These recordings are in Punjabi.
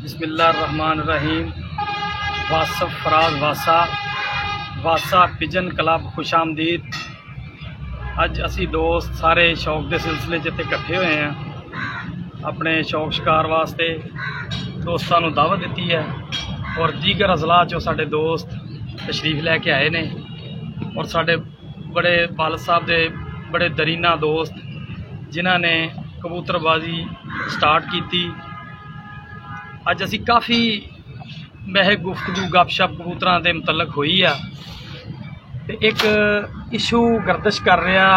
बिस्मिल्लाहिर्रहमानिर्रहीम। वासफ फराज वासा पिजन क्लब खुश आमदीद। अज असी दोस्त सारे शौक के सिलसिले च इकट्ठे हुए हैं। अपने शौक शिकार वास्ते दोस्तों को दावत दी है और दीगर अजला चो साढ़े दोस्त तशरीफ लैके आए ने और साढ़े बड़े वालद साहब के बड़े दरीना दोस्त जिन्हों ने कबूतरबाजी स्टार्ट की। अज असी काफ़ी महक गुफ्तगू गपशप कबूतरों के मुतलक हुई है। तो एक इशू गर्दिश कर रहा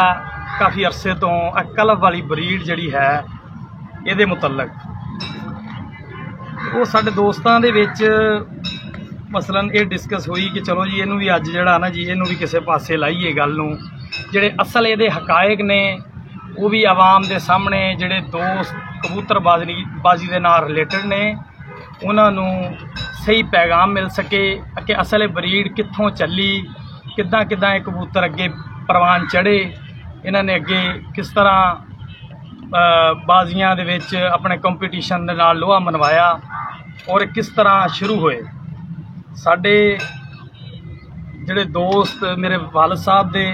काफ़ी अरसे तो कल्फ वाली ब्रीड जिहड़ी है ये मुतलक वो साडे दोस्तों दे विच मसलन ये डिस्कस हुई कि चलो जी इनू भी अज जिहड़ा ना जी इनू भी किसी पासे लाइए गल नूं। जिहड़े असल ये हकायक ने वो भी आवाम के सामने जिहड़े दोस्त कबूतरबाजी के नाल रिलेटेड ने उन्होंने सही पैगाम मिल सके कि असल ब्रीड कित्थों चली, किद्दां किद्दां ये कबूतर अगे परवान चढ़े, इन्होंने अगे किस तरह बाजियां दे विच अपने कंपीटीशन दे नाल लोहा मनवाया और किस तरह शुरू हुए। साडे जिहड़े दोस्त मेरे वालद साहब दे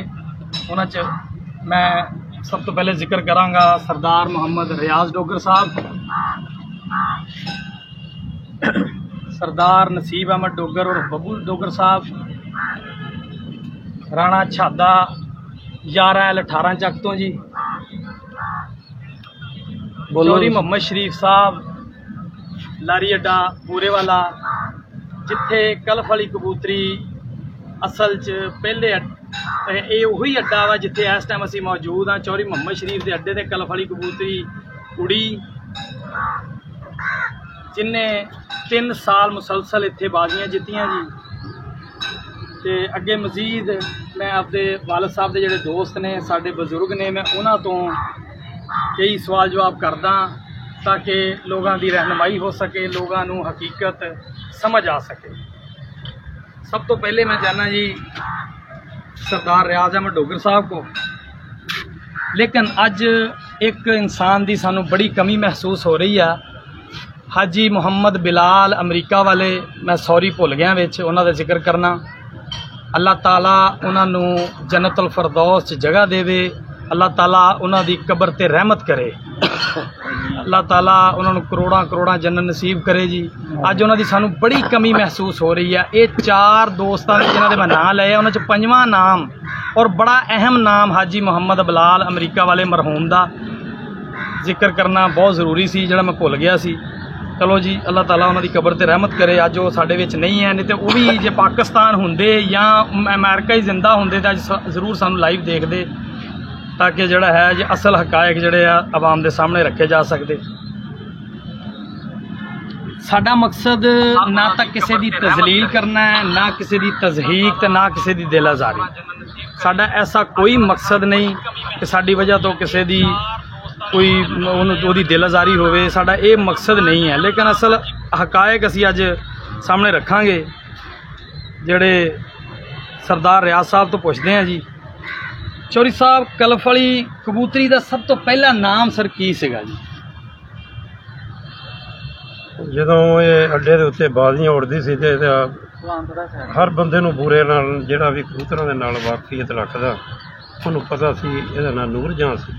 उन्हां च मैं सब तो पहले जिक्र करांगा सरदार मोहम्मद रियाज डोगर साहब, सरदार नसीब अहमद डोगर और बबू डोगर साहब, राणा छादा 11L18 चक तो जी, चौधरी मोहम्मद शरीफ साहब लारी अड्डा पूरे वाला जिथे कल्फ वाली कबूतरी असल च पहले ये उही अड्डा वा जिथे इस टाइम असी मौजूद हाँ। चौधरी मोहम्मद शरीफ के अड्डे ते कल्फ वाली कबूतरी उड़ी जिन्हें 3 साल मुसलसल इत्थे बाजियां जित्तियां जी। ते अगे मजीद मैं अपने वालद साहब के जिहड़े दोस्त ने साडे बजुर्ग ने मैं उन्हां तो कई सवाल जवाब करदा ताकि लोगों की रहनुमाई हो सके, लोगों को हकीकत समझ आ सके। सब तो पहले मैं चाहना जी सरदार रियाज अहमद डोगर साहब को, लेकिन अज एक इंसान की सानू बड़ी कमी महसूस हो रही है। हाजी मुहम्मद बिलाल अमरीका वाले मैं सॉरी भुल गया विच उन्हां दा जिक्र करना। अल्लाह ताला उन्होंने जन्नतुल फरदौस च जगह देवे, अल्लाह ताला उन्हां दी कबर ते रहमत करे, अल्लाह ताला उन्होंने करोड़ां करोड़ां जन्नत नसीब करे जी। अज उन्हां दी सानू बड़ी कमी महसूस हो रही है। ये 4 दोस्तों ने जिन्हां दे मैं नाम लिया उन्हां च 5वां नाम और बड़ा अहम नाम हाजी मुहम्मद बिलाल अमरीका वाले मरहूम दा जिक्र करना बहुत ज़रूरी सी, जिहड़ा मैं भुल गया सी। चलो जी अल्लाह ताला उन्हां दी कबर ते रहमत करे। अज वो साडे विच नहीं है, नहीं तो वो भी जे पाकिस्तान हुंदे या अमेरिका ही जिंदा हुंदे तो अज जरूर सानू लाइव देखदे ताकि जिहड़ा है जे असल हकायक जिहड़े आ आवाम दे सामने रखे जा सकते। साडा मकसद ना तो किसी की तजलील करना है, ना किसी की तजहीक ते ना किसी की दिल आजारी। साडा ऐसा कोई मकसद नहीं कि साडी वजह तो किसी की कोई उहदी दिल आजारी होवे, साडा ये मकसद नहीं है। लेकिन असल हकायक असी अज सामने रखांगे। जिहड़े सरदार रियाज साहब तो पुछदे हैं जी, चौधरी साहब कल्फ वाली कबूतरी का सब तो पहला नाम सर की सीगा जी? जदों ये अड्डे दे उत्ते बाजियां उड़दी सी ते हर बंदे नूं बुरे नाल जिहड़ा भी कबूतरां दे नाल वाकफियत रखदा उहनूं पता सी इहदा नाम नूरजहां सी।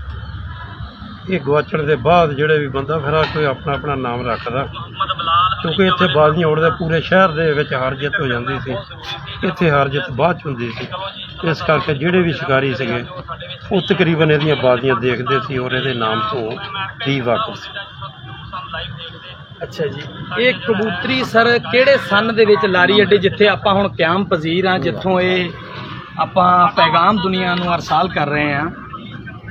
ये गवाचण के बाद जोड़े भी बंदा फिर कोई अपना अपना नाम रखता, क्योंकि इत्थे बाजियां उड़दे पूरे शहर दे विच हार जित हो जाती सी, इत्थे हार जित बाद हुंदी सी। इस करके जिहड़े भी शिकारी सीगे वो तकरीबन इहदियां बाजियां देखते सी और इहदे नाम तो भी वाकिफ सी। अच्छा जी, ये कबूतरी सर किहड़े सन दे विच लारी अड्डे जिथे आपां हुण क्याम पजीर हाँ, जिथों ये आपां पैगाम दुनिया नूं अरसाल कर रहे हैं,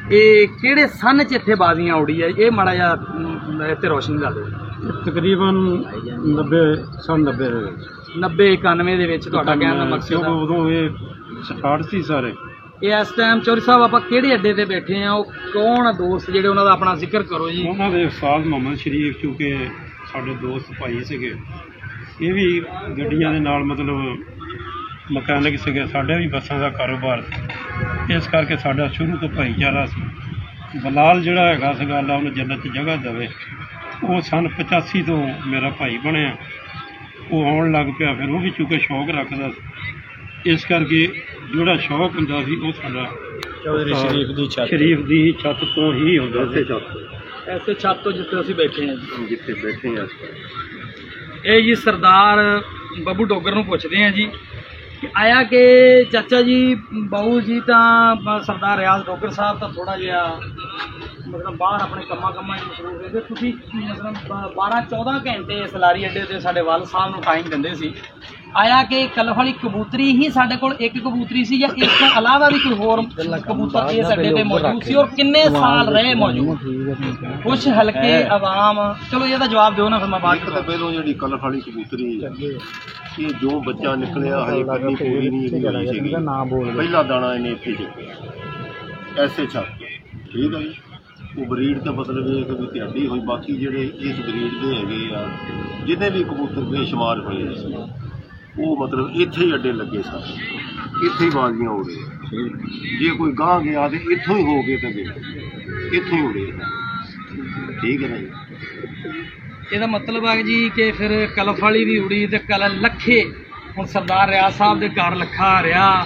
ये किहड़े सन च इत्थे बाजियां उड़ी है? ये माड़ा जिहा इत्ते रोशनी ला दो। तकरीबन 90 91 दे विच तुहाडा कहण दा मकसद उदों ये स्टार्ट सी सारे। ये इस टाइम चौधरी साहब आपां किहड़े अड्डे ते बैठे हैं? वो कौन दोस्त जिहड़े उन्हां दा अपना जिक्र करो जी। उन्हां दे उस्ताद मोहम्मद शरीफ क्योंकि साडे दोस्त भाई सीगे, ये भी गड्डियां दे नाल मतलब मकैनिक सीगे, साडे भी बसां दा कारोबार, इस करके साडा शुरू तो भाईचारा सी। बलाल जिहड़ा हैगा सीगा अल्लाह उहनूं जन्नत जगह देवे, ਉਹ ਸਨ 85 ਤੋਂ ਮੇਰਾ ਭਾਈ ਬਣਿਆ। ਉਹ ਆਉਣ ਲੱਗ ਪਿਆ, ਫਿਰ ਉਹ ਵੀ ਚੂँਕਿ ਸ਼ੌਕ ਰੱਖਦਾ ਸੀ, ਇਸ ਕਰਕੇ ਜਿਹੜਾ ਸ਼ੌਕ ਹੁੰਦਾ ਸੀ ਉਹ ਸਾਡਾ ਚੌਧਰੀ ਸ਼ਰੀਫ ਦੀ ਛੱਤ ਤੋਂ ਹੀ ਹੁੰਦਾ ਸੀ। ਐਸੇ ਛੱਤ ਤੋਂ ਜਿੱਥੇ ਅਸੀਂ ਬੈਠੇ ਹਾਂ ਜੀ, ਜਿੱਥੇ ਬੈਠੇ ਹਾਂ ਇਹ ਜੀ ਸਰਦਾਰ ਬੱਬੂ ਡੋਗਰ ਨੂੰ ਪੁੱਛਦੇ ਹਾਂ ਜੀ ਕਿ ਆਇਆ ਕਿ ਚਾਚਾ ਜੀ ਬਾਊ ਜੀ ਤਾਂ ਸਰਦਾਰ ਰਿਆਜ਼ ਡੋਗਰ ਸਾਹਿਬ ਤਾਂ ਥੋੜ੍ਹਾ ਜਿਹਾ ਮਤਲਬ ਬਾਹਰ ਆਪਣੇ ਕੰਮਾਂ 'ਚ ਮਸਰੂਫ ਰਹਿੰਦੇ, ਤੁਸੀਂ ਮਤਲਬ 12-14 ਘੰਟੇ ਇਸ ਲਾਰੀ ਅੱਡੇ 'ਤੇ ਸਾਡੇ ਵਾਲ ਸਾਹਿਬ ਨੂੰ ਟਾਈਮ ਦਿੰਦੇ ਸੀ। ਆਇਆ ਕਿ ਕਲਫ ਵਾਲੀ ਕਬੂਤਰੀ ਹੀ ਸਾਡੇ ਕੋਲ ਇੱਕ ਕਬੂਤਰੀ ਸੀ ਜਾਂ ਇਸ ਤੋਂ ਇਲਾਵਾ ਵੀ ਕੋਈ ਹੋਰ ਕਬੂਤਰ ਇਸ ਅੱਡੇ 'ਤੇ ਮੌਜੂਦ ਸੀ, ਔਰ ਕਿੰਨੇ ਸਾਲ ਰਹੇ ਮੌਜੂਦ? ਕੁਛ ਹਲਕੇ ਆਵਾਮ, ਚਲੋ ਇਹਦਾ ਜਵਾਬ ਦਿਓ ਨਾ, ਫਿਰ ਮੈਂ ਬਾਅਦ ਇੱਕ ਤਾਂ ਪਹਿਲੋਂ ਜਿਹੜੀ ਕਲਫ ਵਾਲੀ ਕਬੂਤਰੀ ਇਹ ਜੋ ਬੱਚਾ ਨਿਕਲਿਆ ਹਜੇ ਕਰਨੀ ਪੂਰੀ ਨਹੀਂ ਹੋਈ ਸੀਗੀ, ਪਹਿਲਾ ਦਾਣਾ ਇਹਨੇ ਇੱਥੇ ਚੁੱਕਿਆ ਐਸੇ ਛੱਤ, ਠੀਕ ਹੈ ਜੀ। ਉਹ ਬਰੀਡ ਦਾ ਮਤਲਬ ਇਹ ਕਿ ਤੁਹਾਡੀ ਹੋਈ, ਬਾਕੀ ਜਿਹੜੇ ਇਸ ਬਰੀਡ ਦੇ ਹੈਗੇ ਆ ਜਿਹਦੇ ਵੀ ਕਬੂਤਰ ਬੇਸ਼ੁਮਾਰ ਹੋਏ ਸੀ ਉਹ ਮਤਲਬ ਇੱਥੇ ਹੀ ਅੱਡੇ ਲੱਗੇ ਸਨ, ਇੱਥੇ ਹੀ ਬਾਜ਼ੀਆਂ ਹੋ ਗਏ। ਜੇ ਕੋਈ ਗਾਂਹ ਗਿਆ ਤੇ ਇੱਥੋਂ ਹੀ ਹੋ ਗਏ ਤਾਂ ਇੱਥੋਂ ਹੀ ਉੜੇ, ਠੀਕ ਹੈ ਨਾ ਜੀ। ਇਹਦਾ ਮਤਲਬ ਹੈ ਜੀ ਕਿ ਫਿਰ ਕਲਫ ਵਾਲੀ ਵੀ ਉੜੀ ਤੇ ਲੱਖੇ, ਹੁਣ ਸਰਦਾਰ ਰਿਆਜ਼ ਸਾਹਿਬ ਦੇ ਘਰ ਲੱਖਾ ਰਿਹਾ,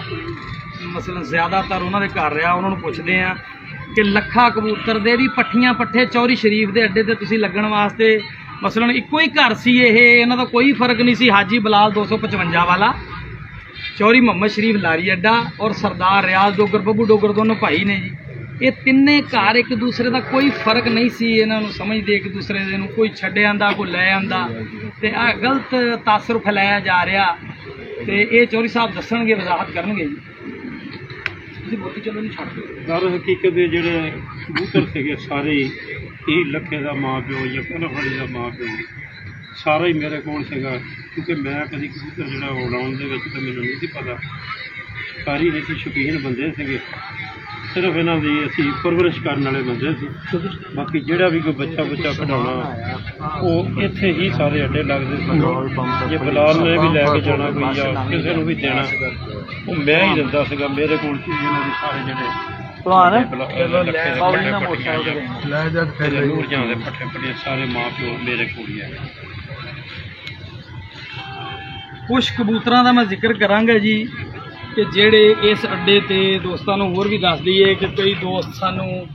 ਮਸਲਨ ਜ਼ਿਆਦਾਤਰ ਉਹਨਾਂ ਦੇ ਘਰ ਰਿਹਾ। ਉਹਨਾਂ ਨੂੰ ਪੁੱਛਦੇ ਆ ਕਿ ਲੱਖਾ ਕਬੂਤਰ ਦੇ ਵੀ ਪੱਠੀਆਂ ਪੱਠੇ ਚੌਧਰੀ ਸ਼ਰੀਫ ਦੇ ਅੱਡੇ ਤੇ ਤੁਸੀਂ ਲੱਗਣ ਵਾਸਤੇ, ਮਸਲਨ ਇੱਕੋ ਹੀ ਘਰ ਸੀ ਇਹ, ਇਹਨਾਂ ਦਾ ਕੋਈ ਫਰਕ ਨਹੀਂ ਸੀ। ਹਾਜੀ ਬਲਾਲ 255 ਵਾਲਾ, ਚੌਧਰੀ ਮੁਹੰਮਦ ਸ਼ਰੀਫ ਲਾਰੀ ਅੱਡਾ ਔਰ ਸਰਦਾਰ ਰਿਆਜ਼ ਡੋਗਰ ਬੱਬੂ ਡੋਗਰ ਦੋਨੋਂ ਭਾਈ ਨੇ ਜੀ। ਇਹ ਤਿੰਨੇ ਘਰ ਇੱਕ ਦੂਸਰੇ ਦਾ ਕੋਈ ਫਰਕ ਨਹੀਂ ਸੀ, ਇਹਨਾਂ ਨੂੰ ਸਮਝਦੇ ਇੱਕ ਦੂਸਰੇ ਦੇ ਨੂੰ, ਕੋਈ ਛੱਡ ਆਂਦਾ ਕੋਈ ਲੈ ਆਂਦਾ, ਤੇ ਆ ਗਲਤ ਤਾਸਰ ਫੈਲਾਇਆ ਜਾ ਰਿਹਾ। ਤੇ ਇਹ ਚੌਧਰੀ ਸਾਹਿਬ ਦੱਸਣਗੇ, ਵਜ਼ਾਹਤ ਕਰਨਗੇ ਜੀ। ਤੁਸੀਂ ਬੋਲੀ ਚਲੋ ਨਹੀਂ ਛੱਡ ਦਿਓ। ਦਰ ਹਕੀਕਤ ਦੇ ਜਿਹੜੇ ਕਬੂਤਰ ਸੀਗੇ ਸਾਰੇ ਇਹ ਲੱਖੇ ਦਾ ਮਾਂ ਪਿਓ ਜਾਂ ਕਲਫ ਵਾਲੀ ਦਾ ਮਾਂ ਪਿਓ ਸਾਰਾ ਹੀ ਮੇਰੇ ਕੋਲ ਸੀਗਾ, ਕਿਉਂਕਿ ਮੈਂ ਕਦੀ ਕਬੂਤਰ ਜਿਹੜਾ ਉਡਾਉਣ ਦੇ ਵਿੱਚ ਤਾਂ ਮੈਨੂੰ ਨਹੀਂ ਸੀ ਪਤਾ, ਸਾਰੀ ਨਹੀਂ ਸੀ, ਸ਼ੌਕੀਨ ਬੰਦੇ ਸੀਗੇ, ਸਿਰਫ ਇਹਨਾਂ ਦੀ ਅਸੀਂ ਪਰਵਰਿਸ਼ ਕਰਨ ਵਾਲੇ ਬੰਦੇ ਸੀ। ਬਾਕੀ ਜਿਹੜਾ ਵੀ ਕੋਈ ਬੱਚਾ ਕਢਾਉਣਾ ਉਹ ਇੱਥੇ ਹੀ ਸਾਰੇ ਅੱਡੇ ਲੱਗਦੇ ਸੀ। ਜੇ ਬਲਾਲ ਨੇ ਵੀ ਲੈ ਕੇ ਜਾਣਾ ਕੋਈ ਜਾਂ ਕਿਸੇ ਨੂੰ ਵੀ ਦੇਣਾ ਉਹ ਮੈਂ ਹੀ ਦਿੰਦਾ ਸੀਗਾ। ਮੇਰੇ ਕੋਲ ਸੀ ਇਹਨਾਂ ਦੇ ਸਾਰੇ ਜਿਹੜੇ ਨੂਰਜਾਂ ਦੇ ਪੱਠੇ ਪੱਠੇ ਸਾਰੇ ਮਾਂ ਪਿਓ ਮੇਰੇ ਕੋਲ ਹੀ ਆ। ਕੁਛ ਕਬੂਤਰਾਂ ਦਾ ਮੈਂ ਜ਼ਿਕਰ ਕਰਾਂਗਾ ਜੀ ਕਿ ਜਿਹੜੇ ਇਸ ਅੱਡੇ ਤੇ ਦੋਸਤਾਂ ਨੂੰ ਹੋਰ ਵੀ ਦੱਸ ਦਈਏ ਕਿ ਕਈ ਦੋਸਤ ਸਾਨੂੰ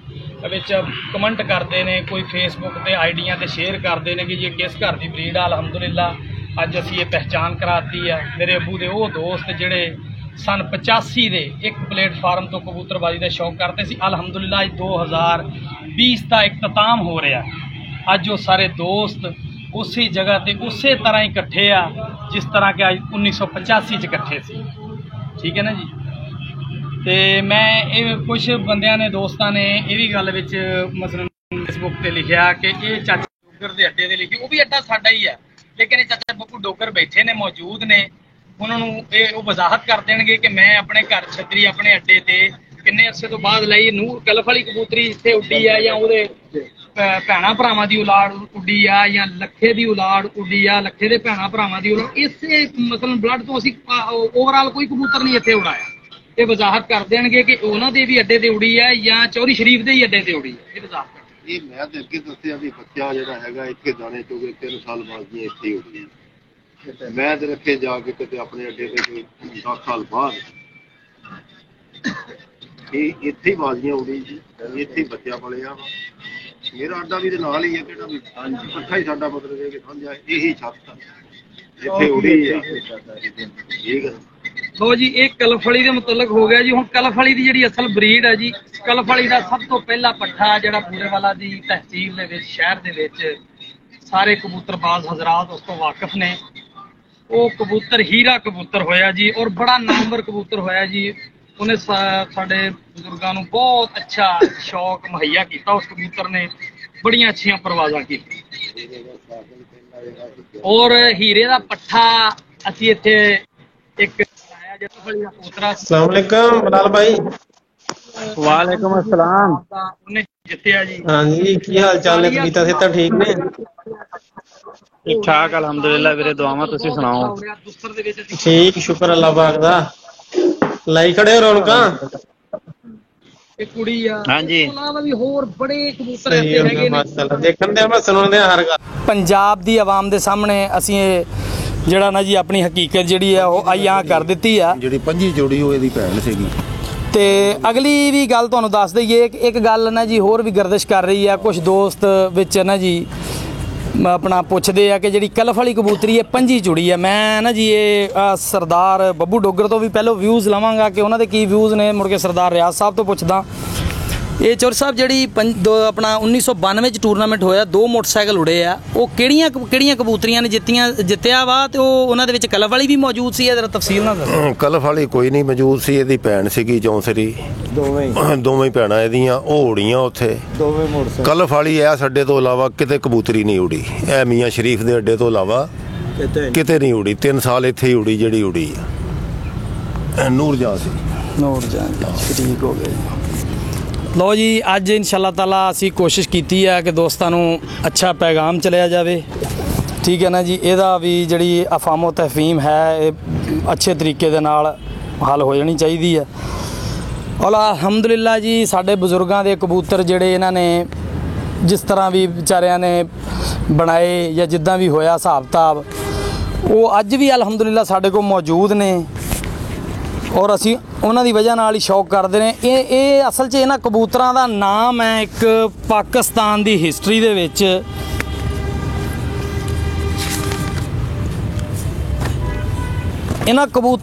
ਵਿੱਚ ਕਮੈਂਟ ਕਰਦੇ ਨੇ, ਕੋਈ ਫੇਸਬੁੱਕ ਤੇ ਆਈਡੀਆਂ ਤੇ ਸ਼ੇਅਰ ਕਰਦੇ ਨੇ ਕਿ ਜੀ ਕਿਸ ਘਰ ਦੀ ਬਰੀਡ ਆ। ਅਲਹਮਦੁਲਿਲਾ ਅੱਜ ਅਸੀਂ ਇਹ ਪਹਿਚਾਨ ਕਰਾਤੀ ਆ। ਮੇਰੇ ਅੱਬੂ ਦੇ ਉਹ ਦੋਸਤ ਜਿਹੜੇ ਸਨ 85 ਦੇ ਇੱਕ ਪਲੇਟਫਾਰਮ ਤੋਂ ਕਬੂਤਰਬਾਜ਼ੀ ਦਾ ਸ਼ੌਕ ਕਰਦੇ ਸੀ, ਅਲਹਮਦੁਲਿਲਾ ਅੱਜ 2020 ਦਾ ਇਖਤਤਾਮ ਹੋ ਰਿਹਾ। ਅੱਜ ਉਹ ਸਾਰੇ ਦੋਸਤ ਉਸੇ ਜਗ੍ਹਾ ਤੇ ਉਸੇ ਤਰ੍ਹਾਂ ਹੀ ਇਕੱਠੇ ਆ ਜਿਸ ਤਰ੍ਹਾਂ ਕਿ ਅੱਜ 1985 'ਚ ਇਕੱਠੇ ਸੀ, ਠੀਕ ਹੈ ਨਾ ਜੀ। ਤੇ ਮੈਂ ਇਹ ਕੁਛ ਬੰਦਿਆਂ ਨੇ, ਦੋਸਤਾਂ ਨੇ ਇਹ ਵੀ ਗੱਲ ਵਿੱਚ ਮਸਲਨ ਫੇਸਬੁੱਕ ਤੇ ਲਿਖਿਆ ਕਿ ਇਹ ਚਾਚਾ ਡੋਗਰ ਦੇ ਅੱਡੇ ਤੇ ਲਿਖੀ, ਉਹ ਵੀ ਅੱਡਾ ਸਾਡਾ ਹੀ ਹੈ, ਲੇਕਿਨ ਇਹ ਚਾਚਾ ਬੱਬੂ ਡੋਗਰ ਬੈਠੇ ਨੇ, ਮੌਜੂਦ ਨੇ। ਉਹਨਾਂ ਨੂੰ ਉਹ ਵਜ਼ਾਹਤ ਕਰ ਦੇਣਗੇ ਕਿ ਮੈਂ ਆਪਣੇ ਘਰ ਛਤਰੀ ਆਪਣੇ ਅੱਡੇ ਤੇ ਕਿੰਨੇ ਅਰਸੇ ਤੋਂ ਬਾਅਦ ਲਈ ਨੂਰ ਕਲਫ ਵਾਲੀ ਕਬੂਤਰੀ ਇੱਥੇ ਉੱਡੀ ਆ, ਜਾਂ ਉਹਦੇ ਭੈਣਾਂ ਭਰਾਵਾਂ ਦੀ ਔਲਾਦ ਉੱਡੀ ਆ, ਜਾਂ ਲੱਖੇ ਦੀ ਔਲਾਦ ਉੱਡੀ ਆ, ਲੱਖੇ ਦੇ ਭੈਣਾਂ ਭਰਾਵਾਂ ਦੀ ਔਲਾਦ। ਇਸੇ ਮਤਲਬ ਬਲੱਡ ਤੋਂ ਅਸੀਂ ਓਵਰਆਲ ਕੋਈ ਕਬੂਤਰ ਨਹੀਂ ਇੱਥੇ ਉਡਾਇਆ। ਇਹ ਵਜ਼ਾਹਤ ਕਰ ਦੇਣਗੇ ਕਿ ਉਹਨਾਂ ਦੇ ਵੀ ਅੱਡੇ ਤੇ ਉੜੀ ਆ ਜਾਂ ਚੌਧਰੀ ਸ਼ਰੀਫ ਦੇ ਹੀ ਅੱਡੇ ਤੇ ਉੜੀ ਹੈ। ਇਹ ਵਜ਼ਾਹਤ ਇਹ ਮੈਂ ਤੇ ਅੱਗੇ ਦੱਸਿਆ ਵੀ ਬੱਚਾ ਜਿਹੜਾ ਹੈਗਾ ਇੱਥੇ ਦਾਣੇ ਚੋਗੇ 3 ਸਾਲ ਬਾਅਦ ਜੀ ਇੱਥੇ ਹੀ ਉੱਡੀ। ਮੈਂ ਤੇ ਰੱਖੇ ਜਾ ਕੇ ਕਿਤੇ ਆਪਣੇ ਅੱਡੇ ਤੇ ਕੋਈ 10 ਸਾਲ ਬਾਅਦ ਇਹ ਇੱਥੇ ਹੀ ਬਾਜ਼ੀਆਂ ਉੜੀ ਜੀ, ਇੱਥੇ ਹੀ ਬੱਚਾ ਪਲਿਆ। ਮੇਰਾ ਅੱਡਾ ਵੀ ਦੇ ਨਾਲ ਹੀ ਹੈ, ਕਿਹੜਾ ਵੀ ਇਕੱਠਾ ਹੀ ਸਾਡਾ ਮਤਲਬ ਹੈ ਕਿ ਸਮਝਿਆ ਇਹੀ ਛੱਤ ਇੱਥੇ ਉੜੀ ਹੈ, ਠੀਕ ਹੈ। ਲੋ ਜੀ ਇਹ ਕਲਫ ਵਾਲੀ ਦੇ ਮੁਤਲਕ ਹੋ ਗਿਆ ਜੀ। ਹੁਣ ਕਲਫ ਵਾਲੀ ਦੀ ਜਿਹੜੀ ਅਸਲ ਬਰੀਡ ਹੈ ਜੀ, ਕਲਫ ਵਾਲੀ ਦਾ ਸਭ ਤੋਂ ਪਹਿਲਾ ਪੱਠਾ ਜਿਹੜਾ ਪੂਰੇਵਾਲਾ ਦੀ ਤਹਿਸੀਲ ਦੇ ਵਿੱਚ, ਸ਼ਹਿਰ ਦੇ ਵਿੱਚ ਸਾਰੇ ਕਬੂਤਰਬਾਜ਼ ਹਜ਼ਰਾਤ ਉਸ ਤੋਂ ਵਾਕਿਫ ਨੇ। ਉਹ ਕਬੂਤਰ ਹੀਰਾ ਕਬੂਤਰ ਹੋਇਆ ਜੀ, ਔਰ ਬੜਾ ਨਾਮਵਰ ਕਬੂਤਰ ਹੋਇਆ ਜੀ। ਉਹਨੇ ਸਾਡੇ ਬਜ਼ੁਰਗਾਂ ਨੂੰ ਬਹੁਤ ਅੱਛਾ ਸ਼ੌਕ ਮੁਹੱਈਆ ਕੀਤਾ। ਉਸ ਕਬੂਤਰ ਨੇ ਬੜੀਆਂ ਅੱਛੀਆਂ ਪਰਵਾਜ਼ਾਂ ਕੀਤੀਆਂ। ਔਰ ਹੀਰੇ ਦਾ ਪੱਠਾ ਅਸੀਂ ਇੱਥੇ ਇੱਕ अस्सलाम वालेकुम बलाल भाई। वालेकुम अस्सलाम। ਉਹਨੇ ਜਿੱਤਿਆ ਜੀ। हाँ जी की हाल चाल है? कविता से तो ठीक ने? ठीक ठाक अलहमदुलिल्लाह वीरे दुआवां तुसी सुनाओ? ठीक शुक्र अल्लाह पाक दा। लाई खड़े हो रौनकां? ਇਹ ਕੁੜੀ ਆ ਹਾਂਜੀ। ਇਸ ਤੋਂ ਇਲਾਵਾ ਵੀ ਹੋਰ ਬੜੇ ਕਬੂਤਰ ਸਹੀ ਇੱਥੇ ਹੋ ਹੈਗੇ ਗਿਆ ਨੇ। ਮਾਸ਼ਾਅੱਲਾ, ਦੇਖਣ ਦੇ ਮੈਂ ਸੁਣਦੇ ਹਰ ਗੱਲ। ਪੰਜਾਬ ਦੀ ਆਵਾਮ ਦੇ ਸਾਹਮਣੇ ਅਸੀਂ ਇਹ ਜਿਹੜਾ ਨਾ ਜੀ ਆਪਣੀ ਹਕੀਕਤ ਜਿਹੜੀ ਆ ਉਹ ਆਈਆਂ ਕਰ ਦਿੱਤੀ ਆ। ਜਿਹੜੀ ਪੰਜੀ ਜੋੜੀ ਉਹ ਇਹਦੀ ਭੈਣ ਸੀਗੀ। ਤੇ ਅਗਲੀ ਵੀ ਗੱਲ ਤੁਹਾਨੂੰ ਦੱਸ ਦਈਏ ਕਿ ਇੱਕ ਗੱਲ ਨਾ ਜੀ ਹੋਰ ਵੀ ਗਰਦਿਸ਼ ਕਰ ਰਹੀ ਆ। ਕੁਝ ਦੋਸਤ ਵਿੱਚ ਨਾ ਜੀ ਆਪਣਾ ਪੁੱਛਦੇ ਆ ਕਿ ਜਿਹੜੀ ਕਲਫ ਵਾਲੀ ਕਬੂਤਰੀ ਹੈ ਪੰਜੀ ਜੁੜੀ ਆ। ਮੈਂ ਨਾ ਜੀ ਇਹ ਸਰਦਾਰ ਬੱਬੂ ਡੋਗਰ ਤੋਂ ਵੀ ਪਹਿਲਾਂ ਵਿਊਜ਼ ਲਵਾਂਗਾ ਕਿ ਉਹਨਾਂ ਦੇ ਕੀ ਵਿਊਜ਼ ਨੇ, ਮੁੜ ਕੇ ਸਰਦਾਰ ਰਿਆਜ਼ ਸਾਹਿਬ ਤੋਂ ਪੁੱਛਦਾ। ਇਹ ਚੌਰ ਸਾਹਿਬ ਜਿਹੜੀ ਆਪਣਾ 1992 ਚ ਟੂਰਨਾਮੈਂਟ ਹੋਇਆ, 2 ਮੋਟਰਸਾਈਕਲ ਉੜੇ ਆ, ਉਹ ਕਿਹੜੀਆਂ ਕਬੂਤਰੀਆਂ ਨੇ ਜਿੱਤਿਆ ਵਾ, ਤੇ ਉਹ ਉਹਨਾਂ ਦੇ ਵਿੱਚ ਕਲਫ ਵਾਲੀ ਵੀ ਮੌਜੂਦ ਸੀ? ਇਹ ਜਰਾ ਤਫਸੀਲ ਨਾਲ ਦੱਸੋ। ਕਲਫ ਵਾਲੀ ਕੋਈ ਨਹੀਂ ਮੌਜੂਦ ਸੀ, ਇਹਦੀ ਭੈਣ ਸੀਗੀ ਜੌਂਸਰੀ। ਦੋਵੇਂ ਭੈਣਾਂ ਇਹਦੀਆਂ ਉਹ ਉੜੀਆਂ ਉੱਥੇ। ਕਲਫ ਵਾਲੀ ਐ ਅੱਡੇ ਤੋਂ ਇਲਾਵਾ ਕਿਤੇ ਕਬੂਤਰੀ ਨਹੀਂ ਉੜੀ। ਇਹ ਮੀਆਂ ਸ਼ਰੀਫ ਦੇ ਅੱਡੇ ਤੋਂ ਇਲਾਵਾ ਕਿਤੇ ਨਹੀਂ ਉੜੀ। 3 ਸਾਲ ਇੱਥੇ ਹੀ ਉੜੀ ਜਿਹੜੀ ਉੜੀ ਆ। ਨੂਰਜਹਾਂ ਸੀ। ਠੀਕ ਹੋ ਗਿਆ। ਲਓ ਜੀ, ਅੱਜ ਇਨਸ਼ਾਅੱਲਾ ਤਾਲਾ ਅਸੀਂ ਕੋਸ਼ਿਸ਼ ਕੀਤੀ ਹੈ ਕਿ ਦੋਸਤਾਂ ਨੂੰ ਅੱਛਾ ਪੈਗਾਮ ਚਲਿਆ ਜਾਵੇ। ਠੀਕ ਹੈ ਨਾ ਜੀ। ਇਹਦਾ ਵੀ ਜਿਹੜੀ ਅਫਾਮੋ ਤਫਹੀਮ ਹੈ ਇਹ ਅੱਛੇ ਤਰੀਕੇ ਦੇ ਨਾਲ ਹੱਲ ਹੋ ਜਾਣੀ ਚਾਹੀਦੀ ਹੈ। ਔਰ ਅਲਹਮਦੁਲਿਲਾ ਜੀ, ਸਾਡੇ ਬਜ਼ੁਰਗਾਂ ਦੇ ਕਬੂਤਰ ਜਿਹੜੇ ਇਹਨਾਂ ਨੇ ਜਿਸ ਤਰ੍ਹਾਂ ਵੀ ਵਿਚਾਰਿਆਂ ਨੇ ਬਣਾਏ ਜਾਂ ਜਿੱਦਾਂ ਵੀ ਹੋਇਆ ਹਿਸਾਬ ਕਿਤਾਬ, ਉਹ ਅੱਜ ਵੀ ਅਲਹਮਦੁਲਿਲਾ ਸਾਡੇ ਕੋਲ ਮੌਜੂਦ ਨੇ ਔਰ ਅਸੀਂ ਉਹਨਾਂ ਦੀ ਵਜ੍ਹਾ ਨਾਲ ਹੀ ਸ਼ੌਕ ਕਰਦੇ ਨੇ। ਇਹ ਅਸਲ 'ਚ ਇਹਨਾਂ ਕਬੂਤਰਾਂ ਦਾ ਨਾਮ ਹੈ ਇੱਕ ਪਾਕਿਸਤਾਨ ਦੀ ਹਿਸਟਰੀ ਦੇ ਵਿੱਚ ਇਹਨਾਂ